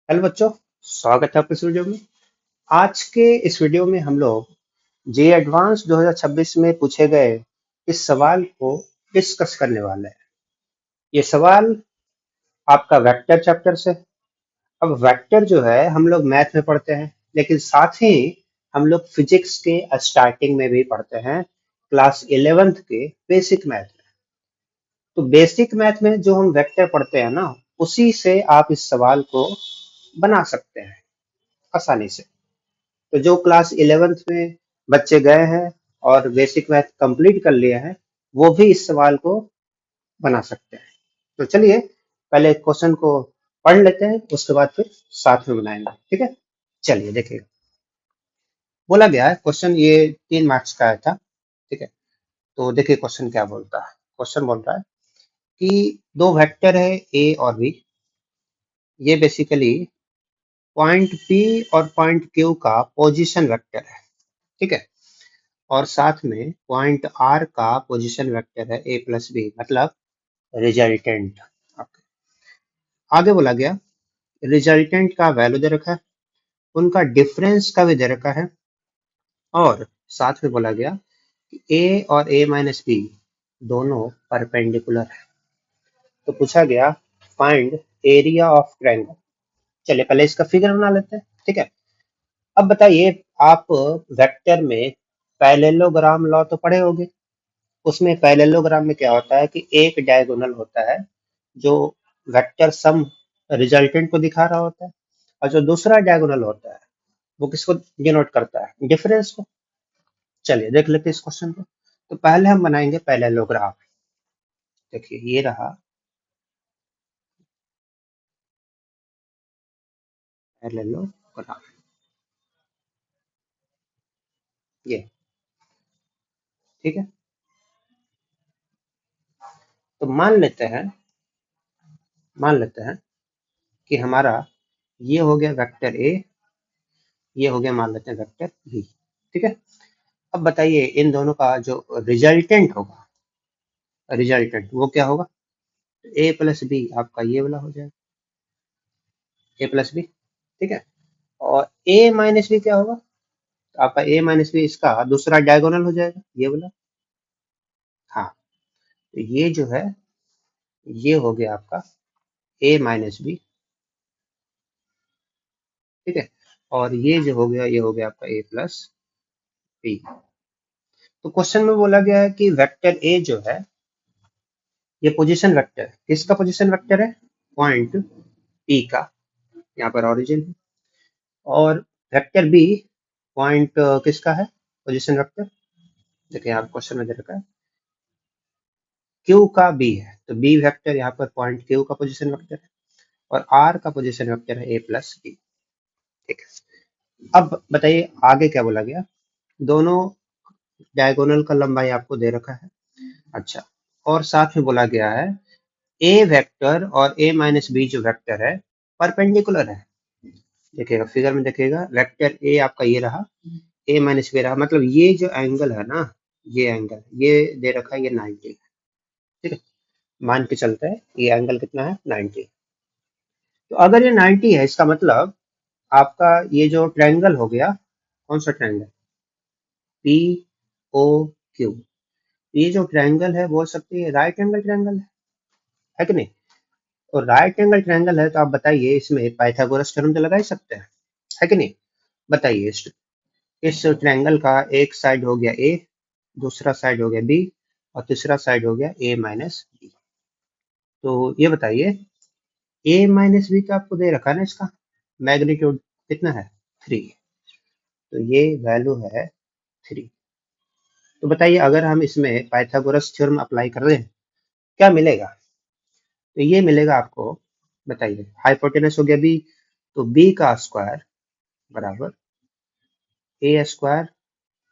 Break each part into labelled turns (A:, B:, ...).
A: Hello बच्चों, स्वागत है आपके इस वीडियो में। आज के इस वीडियो में हम लोग जे एडवांस 2026 में पूछे गए इस सवाल को डिस्कस करने वाले हैं। ये सवाल आपका वेक्टर चैप्टर से। अब वेक्टर जो है हम लोग मैथ में पढ़ते हैं, लेकिन साथ ही हम लोग फिजिक्स के स्टार्टिंग में भी पढ़ते हैं, क्लास 11th के बेसिक मैथ में। तो बेसिक मैथ में जो हम वेक्टर पढ़ते हैं ना, उसी से आप इस सवाल को बना सकते हैं आसानी से। तो जो क्लास 11th में बच्चे गए हैं और बेसिक मैथ कंप्लीट कर लिए हैं, वो भी इस सवाल को बना सकते हैं। तो चलिए पहले क्वेश्चन को पढ़ लेते हैं, उसके बाद फिर साथ में बनाएंगे। ठीक है, चलिए देखिए। बोला गया है क्वेश्चन, ये 3 मार्क्स का आया था। ठीक है, तो देखिए क्वेश्चन क्या बोलता है। क्वेश्चन बोल रहा है कि दो वेक्टर है ए और बी। ये बेसिकली पॉइंट पी और पॉइंट क्यू का पोजीशन वेक्टर है। ठीक है, और साथ में पॉइंट आर का पोजीशन वेक्टर है ए प्लस बी, मतलब रिजल्टेंट। आगे बोला गया रिजल्टेंट का वैल्यू दे रखा है, उनका डिफरेंस का भी दे रखा है, और साथ में बोला गया कि ए और ए माइनस बी दोनों परपेंडिकुलर है। तो पूछा गया फाइंड एरिया ऑफ ट्रायंगल। चलिए पहले इसका फिगर बना लेते हैं। ठीक है, अब बताइए, आप वेक्टर में पैरेललोग्राम लॉ तो पढ़े होंगे। उसमें पैरेललोग्राम में क्या होता है कि एक डायगोनल होता है जो वेक्टर सम रिजल्टेंट को दिखा रहा होता है, और जो दूसरा डायगोनल होता है वो किसको डिनोट करता है, डिफरेंस को। चलिए देख लेते हैं इस क्वेश्चन को। तो पहले हम बनाएंगे पैरेललोग्राम। देखिए ये रहा पैरेललोग्राम, ये। ठीक है, तो मान लेते हैं कि हमारा ये हो गया वेक्टर ए, ये हो गया मान लेते हैं वेक्टर बी। ठीक है, अब बताइए इन दोनों का जो रिजल्टेंट होगा, रिजल्टेंट वो क्या होगा। ए प्लस बी आपका ये वाला हो जाएगा, ए प्लस बी। ठीक है, और ए माइनस बी क्या होगा, तो आपका ए माइनस बी इसका दूसरा डायगोनल हो जाएगा, ये वाला। हाँ, तो ये जो है ये हो गया आपका ए माइनस बी। ठीक है, और ये जो हो गया ये हो गया आपका ए प्लस बी। तो क्वेश्चन में बोला गया है कि वेक्टर ए जो है ये पोजीशन वेक्टर है। किसका पोजीशन वेक्टर है, पॉइंट पी का, यहाँ पर ओरिजिन है। और वेक्टर बी पॉइंट किसका है, पोजीशन वेक्टर। देखिए यहाँ क्वेश्चन में दे रखा है क्यू का बी है, तो बी वेक्टर यहाँ पर पॉइंट क्यू का पोजीशन वेक्टर है, और आर का पोजीशन वेक्टर है ए प्लस बी। ठीक है, अब बताइए आगे क्या बोला गया। दोनों डायगोनल का लंबाई आपको दे रखा है। अच्छा, और साथ में बोला गया है ए वेक्टर और ए माइनस बी जो वेक्टर है परपेंडिकुलर है। देखिएगा फिगर में, देखिएगा वेक्टर ए आपका ये रहा, ए माइनस बी रहा, मतलब ये जो एंगल है ना, ये एंगल ये दे रखा है, ये 90 है। ठीक है, मान के चलते हैं ये एंगल कितना है, 90। तो अगर ये 90 है, इसका मतलब आपका ये जो ट्रायंगल हो गया, कौन सा ट्रायंगल, पी ओ क्यू, ये जो ट्रायंगल है बोल सकते हैं राइट एंगल ट्रायंगल है कि नहीं। और राइट एंगल ट्रायंगल है तो आप बताइए इसमें पाइथागोरस थ्योरम तो लगा ही सकते हैं, है कि नहीं। बताइए इस ट्रायंगल का एक साइड हो गया ए, दूसरा साइड हो गया बी, और तीसरा साइड हो गया ए माइनस बी। तो ये बताइए ए माइनस बी का आपको दे रखा है ना, इसका मैग्नीट्यूड कितना है, 3। तो ये वैल्यू है 3। तो बताइए अगर हम इसमें पाइथागोरस थ्योरम अप्लाई कर दें, क्या मिलेगा। तो ये मिलेगा आपको, बताइए हाइपोटेनस हो गया बी, तो बी का स्क्वायर बराबर ए स्क्वायर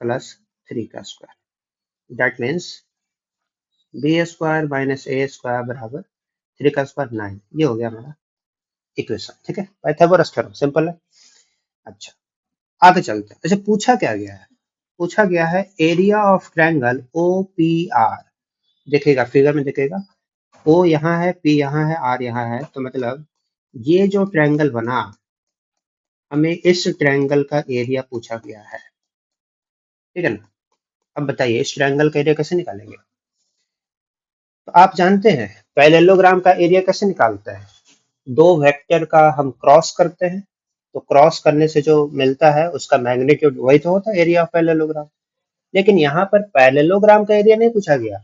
A: प्लस 3 का square. That means B square minus A square बराबर 3 का स्क्वायर 9। ये हो गया हमारा इक्वेशन। ठीक है, पाइथागोरस थ्योरम सिंपल है। अच्छा, आगे चलते हैं। अच्छा, पूछा क्या गया है, पूछा गया है area of triangle O P R. देखिएगा फिगर में, देखिएगा ओ यहाँ है, पी यहाँ है, आर यहाँ है, तो मतलब ये जो ट्रायंगल बना, हमें इस ट्रायंगल का एरिया पूछा गया है, ठीक है ना। अब बताइए इस ट्रायंगल का एरिया कैसे निकालेंगे। तो आप जानते हैं पैरेललोग्राम का एरिया कैसे निकालते हैं, दो वेक्टर का हम क्रॉस करते हैं, तो क्रॉस करने से जो मिलता है उसका मैग्नीट्यूड वही तो होता है एरिया ऑफ पैरेललोग्राम। लेकिन यहाँ पर पैरेललोग्राम का एरिया नहीं पूछा गया,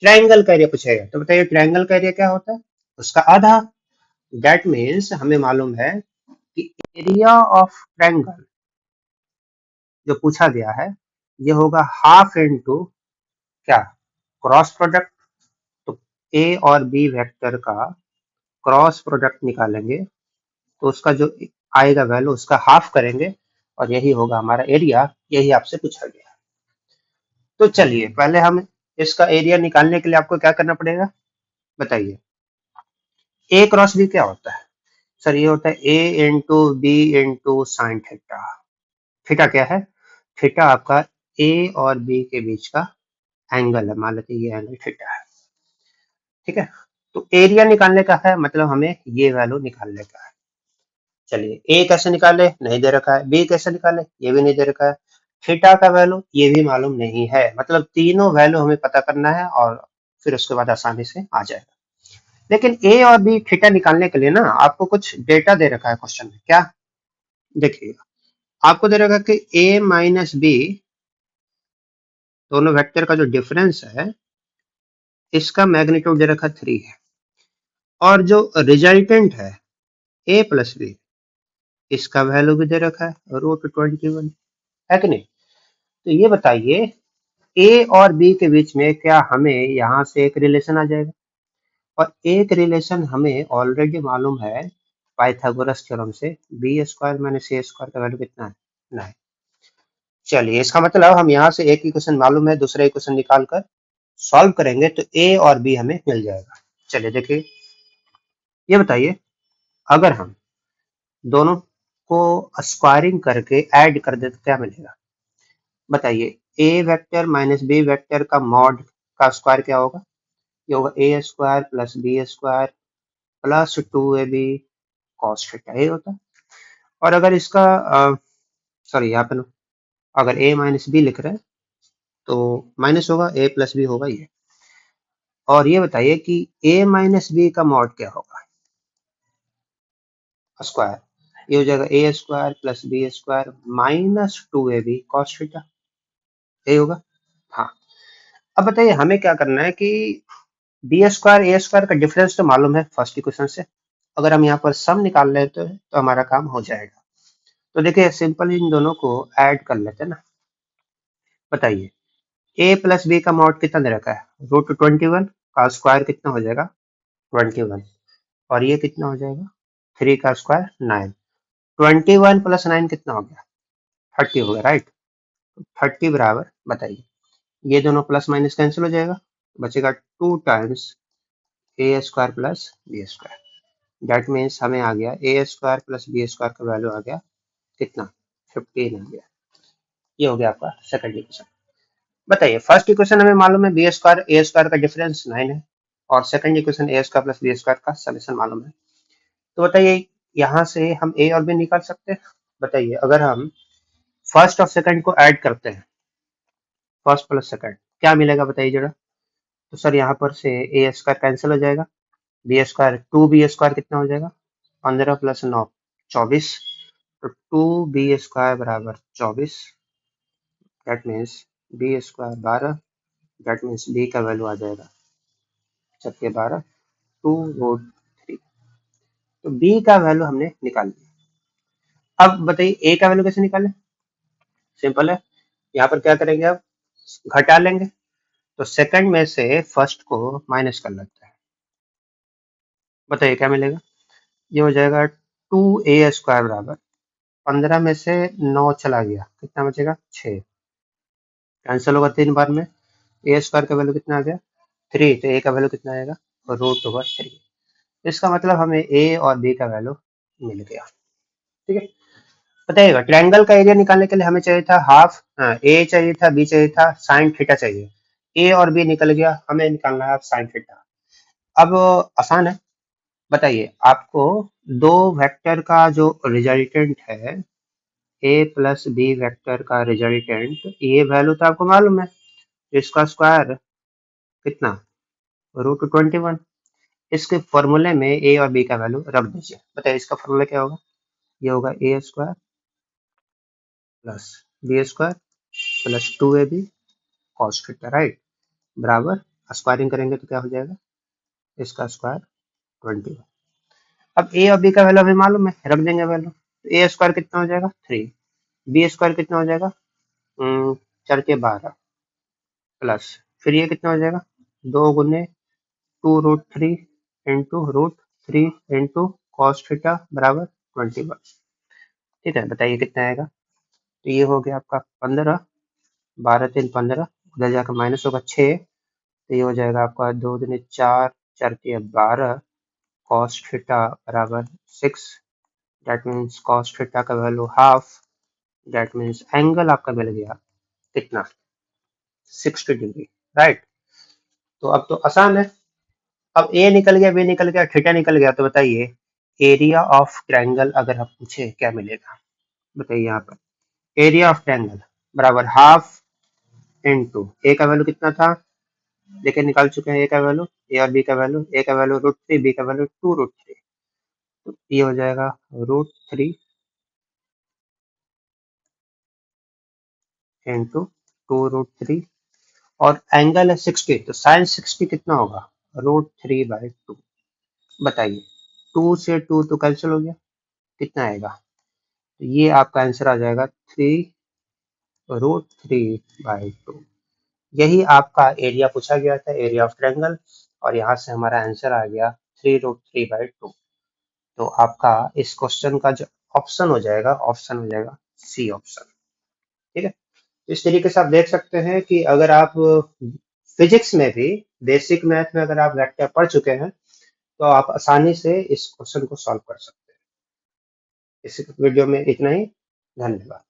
A: ट्रायंगल का एरिया पूछा गया। तो बताइए ट्रायंगल का एरिया क्या होता है, उसका आधा। दैट मीन्स हमें मालूम है कि एरिया ऑफ ट्रायंगल जो पूछा गया है ये होगा हाफ इनटू क्या, क्रॉस प्रोडक्ट। तो ए और बी वेक्टर का क्रॉस प्रोडक्ट निकालेंगे तो उसका जो आएगा वैल्यू उसका हाफ करेंगे और यही होगा हमारा एरिया, यही आपसे पूछा गया। तो चलिए पहले हम इसका एरिया निकालने के लिए आपको क्या करना पड़ेगा बताइए। ए क्रॉस बी क्या होता है सर, ये होता है A into B into sine theta. Theta क्या है, थीटा आपका ए और बी के बीच का एंगल है, मान लेते हैं ये एंगल थीटा है, ठीक है। तो एरिया निकालने का है मतलब हमें ये वैल्यू निकालने का है। चलिए ए कैसे निकाले, नहीं दे रखा है, बी कैसे निकाले ये भी नहीं दे रखा है, थीटा का वैल्यू ये भी मालूम नहीं है, मतलब तीनों वैल्यू हमें पता करना है और फिर उसके बाद आसानी से आ जाएगा। लेकिन ए और बी थीटा निकालने के लिए ना आपको कुछ डेटा दे रखा है क्वेश्चन में, क्या देखिए आपको दे रखा है कि ए माइनस बी दोनों वेक्टर का जो डिफरेंस है इसका मैग्नीट्यूड दे रखा 3 है, और जो रिजल्टेंट है ए प्लस बी इसका वैल्यू भी दे रखा है √21, है कि नहीं। तो ये बताइए ए और बी के बीच में क्या हमें यहाँ से एक रिलेशन आ जाएगा, और एक रिलेशन हमें ऑलरेडी मालूम है पाइथागोरस थ्योरम से, B square minus A square का वैल्यू कितना है 9। चलिए इसका मतलब हम यहाँ से एक इक्वेशन मालूम है, दूसरा इक्वेशन निकाल कर सॉल्व करेंगे तो ए और बी हमें मिल जाएगा। चलिए देखिए ये बताइए अगर हम दोनों को स्क्वायरिंग करके ऐड कर दे तो क्या मिलेगा बताइए। A vector minus B vector का मॉड का स्क्वायर क्या होगा, ये होगा A square plus B square plus 2ab cos theta, ये होता है। और अगर इसका सॉरी यहाँ पे ना, अगर ए माइनस बी लिख रहे हैं तो माइनस होगा, ए प्लस बी होगा ये। और ये बताइए कि ए माइनस बी का मॉड क्या होगा स्क्वायर, ये हो जाएगा A square plus B square minus 2ab cos theta, ये होगा। हाँ अब बताइए हमें क्या करना है कि बी स्क्वायर ए स्क्वायर का डिफरेंस तो मालूम है फर्स्ट इक्वेशन से, अगर हम यहाँ पर सम निकाल लेते हैं तो हमारा काम हो जाएगा। तो देखिए सिंपल इन दोनों को ऐड कर लेते हैं ना। बताइए ए प्लस बी का मॉड कितना दे रखा है √21 का स्क्वायर कितना हो जाएगा 21, और ये कितना हो जाएगा 3 का स्क्वायर 9, 21 प्लस 9 कितना हो गया 30 हो गया, राइट। 30 बराबर बताइए, ये दोनों प्लस माइनस कैंसिल हो जाएगा, बचेगा 2 times A square plus B square. That means हमें आ गया A square plus B square का वैल्यू आ गया कितना 15 आ गया। ये हो गया आपका सेकंड इक्वेशन। बताइए फर्स्ट इक्वेशन हमें मालूम है बी स्क्वायर ए स्क्वायर का डिफरेंस 9 है, और second equation A square plus B square का समेशन मालूम है। तो बताइए यहाँ से हम ए और बी निकाल सकते हैं। बताइए अगर हम फर्स्ट और सेकंड को ऐड करते हैं, फर्स्ट प्लस सेकंड क्या मिलेगा बताइए जरा। तो सर यहाँ पर से ए स्क्वायर कैंसिल हो जाएगा, बी स्क्वायर 2b स्क्वायर कितना हो जाएगा 15 प्लस 9 24, तो 2b स्क्वायर बराबर 24, that means B square 12, that means B का वैल्यू आ जाएगा 12 2√3। तो बी का वैल्यू हमने निकाल लिया। अब बताइए ए का वैल्यू कैसे निकालें, सिंपल है, यहाँ पर क्या करेंगे अब घटा लेंगे, तो सेकंड में से फर्स्ट को माइनस कर लेते हैं। बताइए क्या मिलेगा, ये हो जाएगा 2a स्क्वायर बराबर 15 में से 9 चला गया कितना बचेगा 6, कैंसिल होगा 3 बार में, ए स्क्वायर का वैल्यू कितना आ गया 3, तो ए का वैल्यू कितना आएगा √3। इसका मतलब हमें ए और बी का वैल्यू मिल गया, ठीक है। बताइएगा ट्रायंगल का एरिया निकालने के लिए हमें चाहिए था हाफ, ए चाहिए था बी चाहिए था साइन थीटा चाहिए, ए और बी निकल गया, हमें निकालना है साइन थीटा। अब आसान है, बताइए आपको दो वेक्टर का जो रिजल्टेंट है, ए प्लस बी वेक्टर का रिजल्टेंट, ये वैल्यू तो आपको मालूम है, इसका स्क्वायर कितना, √21। इसके फॉर्मूले में ए और बी का वैल्यू रख दीजिए। बताइए इसका फॉर्मूला क्या होगा, ये होगा A square plus B square plus 2ab cos theta, right, बराबर स्क्वायरिंग करेंगे तो क्या हो जाएगा, इसका स्क्वायर 21। अब ए और बी का वैल्यू हमें मालूम है, रख देंगे वैल्यू, तो ए स्क्वायर कितना हो जाएगा 3, बी स्क्वायर कितना हो जाएगा 4 के 12 प्लस, फिर ये कितना हो जाएगा 2 गुने 2√3 इंटू √3 इंटू कॉस थीटा बराबर 21। ठीक है, बताइए कितना आएगा। तो ये हो गया आपका 15, 12×3 = 15, उधर जाकर माइनस होगा 6, तो ये हो जाएगा आपका 2 दूनी 4, 4×12 कॉस थीटा बराबर 6। दैट मीन्स कॉस थीटा का value half, that means angle आपका मिल गया कितना, 60 डिग्री, राइट। तो अब तो आसान है। अब ए निकल गया, बी निकल गया, थीटा निकल गया, तो बताइए एरिया ऑफ ट्रायंगल अगर आप पूछे क्या मिलेगा। बताइए यहाँ पर एरिया ऑफ ट्रायंगल बराबर हाफ इंटू ए का वैल्यू कितना था, देखिए निकाल चुके हैं ए का वैल्यू, ए और बी का वैल्यू, ए का वैल्यू √3, बी का वैल्यू 2√3, तो ये हो जाएगा √3 इंटू 2√3, और एंगल है 60, तो साइन 60 कितना होगा, √3/2। बताइए 2 से 2 तो कैंसिल हो गया, कितना आएगा, तो ये आपका आंसर आ जाएगा 3√3/2। यही आपका एरिया पूछा गया था, एरिया ऑफ ट्रायंगल, और यहाँ से हमारा आंसर आ गया 3√3/2। तो आपका इस क्वेश्चन का जो ऑप्शन हो जाएगा, ऑप्शन हो जाएगा सी ऑप्शन। ठीक है, इस तरीके से आप देख सकते हैं कि अगर आप फिजिक्स में भी, बेसिक मैथ में अगर आप वेक्टर पढ़ चुके हैं तो आप आसानी से इस क्वेश्चन को सॉल्व कर सकते हैं। इस वीडियो में इतना ही, धन्यवाद।